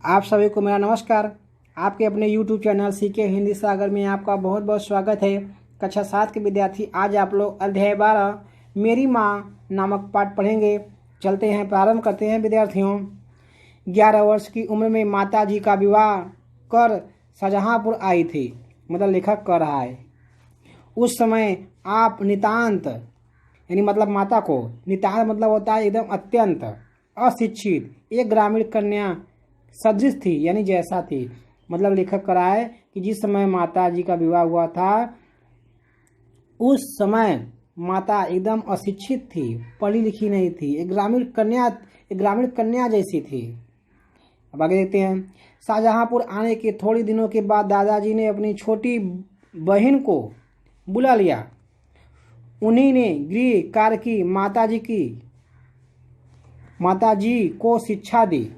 आप सभी को मेरा नमस्कार। आपके अपने YouTube चैनल सीके हिंदी सागर में आपका बहुत बहुत स्वागत है। कक्षा 7 के विद्यार्थी, आज आप लोग अध्याय 12 मेरी माँ नामक पाठ पढ़ेंगे। चलते हैं, प्रारंभ करते हैं विद्यार्थियों। 11 वर्ष की उम्र में माता जी का विवाह कर शाहजहाँपुर आई थी। मतलब लेखक कह रहा है, उस समय आप नितांत यानी मतलब माता को, नितांत मतलब होता है एकदम अत्यंत, अशिक्षित एक ग्रामीण कन्या सदृश थी, यानी जैसा थी। मतलब लेखक कह रहा है कि जिस समय माता जी का विवाह हुआ था उस समय माता एकदम अशिक्षित थी, पढ़ी लिखी नहीं थी, एक ग्रामीण कन्या जैसी थी। अब आगे देखते हैं। शाहजहाँपुर आने के थोड़ी दिनों के बाद दादाजी ने अपनी छोटी बहन को बुला लिया। उन्हीं ने गृह कार्य की माता जी को शिक्षा दी।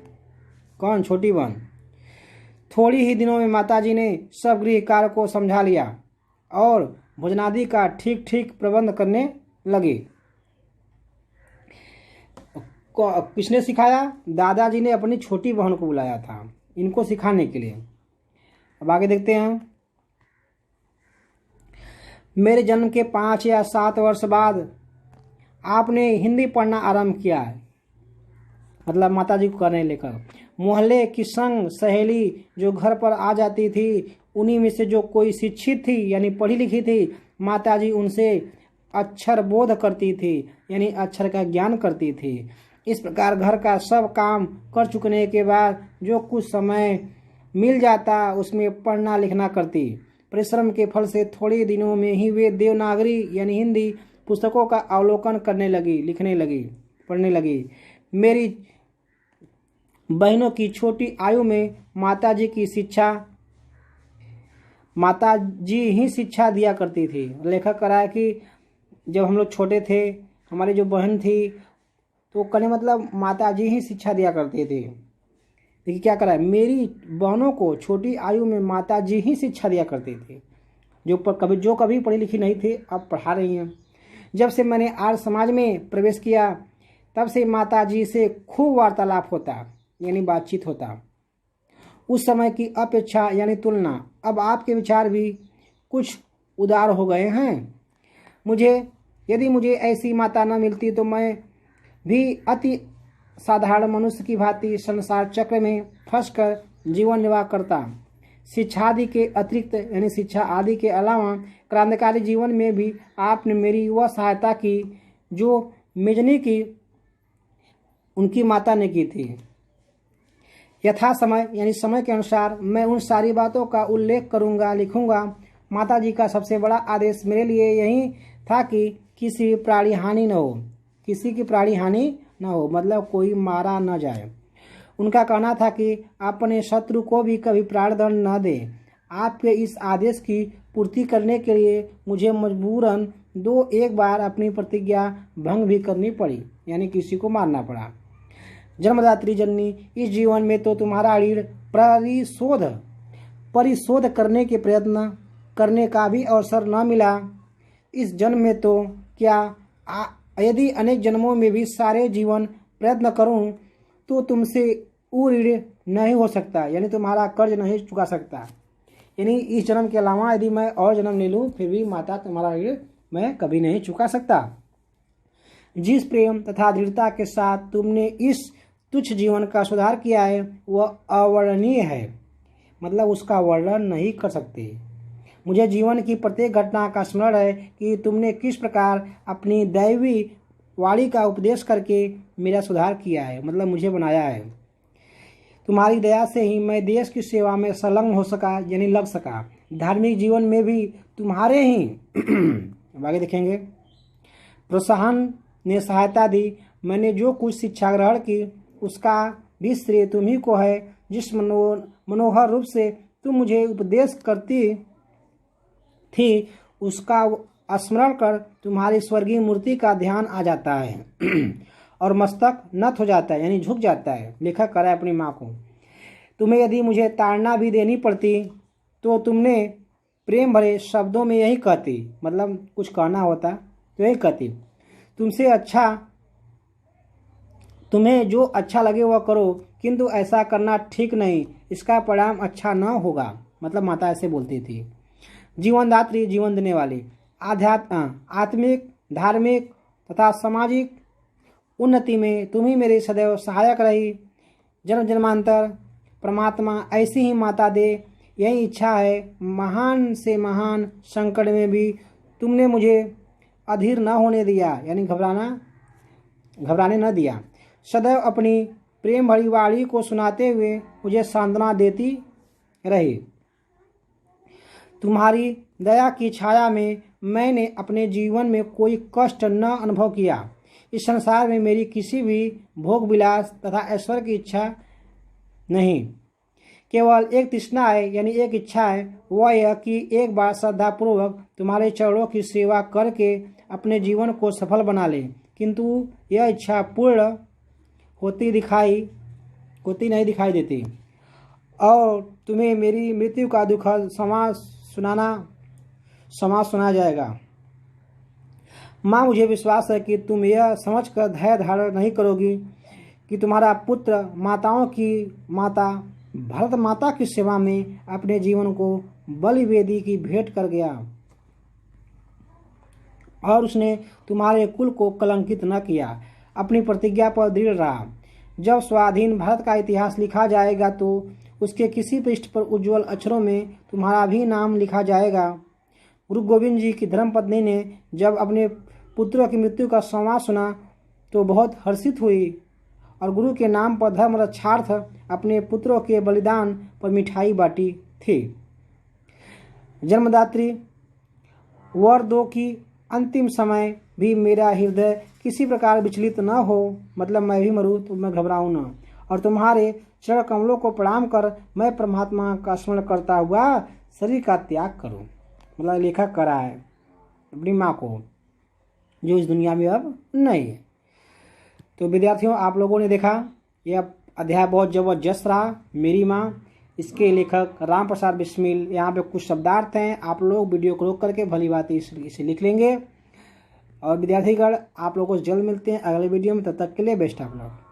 कौन? छोटी बहन। थोड़ी ही दिनों में माताजी ने सब गृह कार्य को समझा लिया और भोजनादि का ठीक ठीक प्रबंध करने लगे। किसने सिखाया? दादाजी ने अपनी छोटी बहन को बुलाया था इनको सिखाने के लिए। अब आगे देखते हैं। मेरे जन्म के 5 या 7 वर्ष बाद आपने हिंदी पढ़ना आरंभ किया है। मतलब माताजी को करने लेकर मोहल्ले की संग सहेली जो घर पर आ जाती थी, उन्हीं में से जो कोई शिक्षित थी यानी पढ़ी लिखी थी, माताजी उनसे अक्षर बोध करती थी, यानी अक्षर का ज्ञान करती थी। इस प्रकार घर का सब काम कर चुकने के बाद जो कुछ समय मिल जाता उसमें पढ़ना लिखना करती। परिश्रम के फल से थोड़े दिनों में ही वे देवनागरी यानी हिंदी पुस्तकों का अवलोकन करने लगी, लिखने लगी, पढ़ने लगी। मेरी बहनों की छोटी आयु में माताजी ही शिक्षा दिया करती थी। लेखक कह रहा है कि जब हम लोग छोटे थे, हमारी जो बहन थी तो कहने मतलब माताजी ही शिक्षा दिया करते थे। देखिए क्या करा है, मेरी बहनों को छोटी आयु में माताजी ही शिक्षा दिया करते थे। जो कभी पढ़ी लिखी नहीं थी, अब पढ़ा रही हैं। जब से मैंने आर्य समाज में प्रवेश किया तब से माताजी से खूब वार्तालाप होता, यानी बातचीत होता। उस समय की अपेक्षा यानी तुलना, अब आपके विचार भी कुछ उदार हो गए हैं। यदि मुझे ऐसी माता न मिलती तो मैं भी अति साधारण मनुष्य की भांति संसार चक्र में फंसकर जीवन निर्वाह करता। शिक्षा आदि के अतिरिक्त यानी शिक्षा आदि के अलावा क्रांतिकारी जीवन में भी आपने मेरी वह सहायता की जो मेजनी की उनकी माता ने की थी। यथा समय यानी समय के अनुसार मैं उन सारी बातों का उल्लेख करूंगा, लिखूंगा। माताजी का सबसे बड़ा आदेश मेरे लिए यही था कि किसी प्राणी हानि न हो, किसी की प्राणी हानि न हो, मतलब कोई मारा न जाए। उनका कहना था कि अपने शत्रु को भी कभी प्राणदंड न दे। आपके इस आदेश की पूर्ति करने के लिए मुझे मजबूरन 2-1 बार अपनी प्रतिज्ञा भंग भी करनी पड़ी, यानी किसी को मारना पड़ा। जन्मदात्री जननी, इस जीवन में तो तुम्हारा ऋण परिशोध करने के प्रयत्न करने का भी अवसर न मिला। इस जन्म में तो क्या, यदि अनेक जन्मों में भी सारे जीवन प्रयत्न करूं तो तुमसे वो ऋण नहीं हो सकता, यानी तुम्हारा कर्ज नहीं चुका सकता। यानी इस जन्म के अलावा यदि मैं और जन्म ले लूं फिर भी माता तुम्हारा ऋण मैं कभी नहीं चुका सकता। जिस प्रेम तथा दृढ़ता के साथ तुमने इस तुच्छ जीवन का सुधार किया है वह अवर्णनीय है, मतलब उसका वर्णन नहीं कर सकते। मुझे जीवन की प्रत्येक घटना का स्मरण है कि तुमने किस प्रकार अपनी दैवी वाणी का उपदेश करके मेरा सुधार किया है, मतलब मुझे बनाया है। तुम्हारी दया से ही मैं देश की सेवा में संलग्न हो सका, यानी लग सका। धार्मिक जीवन में भी तुम्हारे ही आगे देखेंगे प्रोत्साहन ने सहायता दी। मैंने जो कुछ शिक्षा ग्रहण की उसका भी श्रेय तुम्ही को है। जिस मनोहर रूप से तुम मुझे उपदेश करती थी उसका स्मरण कर तुम्हारी स्वर्गीय मूर्ति का ध्यान आ जाता है और मस्तक नत हो जाता है, यानी झुक जाता है। लेखक करे अपनी माँ को, तुम्हें यदि मुझे ताड़ना भी देनी पड़ती तो तुमने प्रेम भरे शब्दों में यही कहती, मतलब कुछ कहना होता तो यही कहती, तुम्हें जो अच्छा लगे वह करो, किंतु ऐसा करना ठीक नहीं, इसका परिणाम अच्छा न होगा। मतलब माता ऐसे बोलती थी। जीवनदात्री, जीवन देने वाली, आत्मिक, धार्मिक तथा सामाजिक उन्नति में तुम ही मेरी सदैव सहायक रही। जन्म जन्मांतर परमात्मा ऐसी ही माता दे, यही इच्छा है। महान से महान संकट में भी तुमने मुझे अधीर न होने दिया, यानी घबराने न दिया। सदैव अपनी प्रेम भरी वाणी को सुनाते हुए मुझे सांत्वना देती रही। तुम्हारी दया की छाया में मैंने अपने जीवन में कोई कष्ट न अनुभव किया। इस संसार में मेरी किसी भी भोग विलास तथा ऐश्वर्य की इच्छा नहीं, केवल एक तृष्णा है, यानी एक इच्छा है, वह यह कि एक बार श्रद्धापूर्वक तुम्हारे चरणों की सेवा करके अपने जीवन को सफल बना ले। किंतु यह इच्छा पूर्ण होती नहीं दिखाई देती और तुम्हें मेरी मृत्यु का दुखद समाज सुना जाएगा। माँ, मुझे विश्वास है कि तुम यह समझकर धैर्य धारण नहीं करोगी कि तुम्हारा पुत्र माताओं की माता भारत माता की सेवा में अपने जीवन को बलि वेदी की भेंट कर गया और उसने तुम्हारे कुल को कलंकित न किया, अपनी प्रतिज्ञा पर दृढ़ रहा। जब स्वाधीन भारत का इतिहास लिखा जाएगा तो उसके किसी पृष्ठ पर उज्जवल अक्षरों में तुम्हारा भी नाम लिखा जाएगा। गुरु गोविंद जी की धर्मपत्नी ने जब अपने पुत्रों की मृत्यु का संवाद सुना तो बहुत हर्षित हुई और गुरु के नाम पर धर्म रक्षार्थ अपने पुत्रों के बलिदान पर मिठाई बांटी थी। जन्मदात्री, वर दो कि अंतिम समय भी मेरा हृदय किसी प्रकार विचलित न हो, मतलब मैं भी मरूं तो मैं घबराऊं न, और तुम्हारे चरण कमलों को प्रणाम कर मैं परमात्मा का स्मरण करता हुआ शरीर का त्याग करूं। मतलब लेखक करा है अपनी माँ को, जो इस दुनिया में अब नहीं है। तो विद्यार्थियों, आप लोगों ने देखा यह अध्याय बहुत जबरदस्त रहा। मेरी माँ, इसके लेखक राम प्रसाद बिस्मिल। यहाँ पे कुछ शब्दार्थ हैं, आप लोग वीडियो को रोक करके भली बात इसे लिख लेंगे। और विद्यार्थीगण, आप लोगों को जल्द मिलते हैं अगले वीडियो में, तब तक के लिए बेस्ट आप लोग।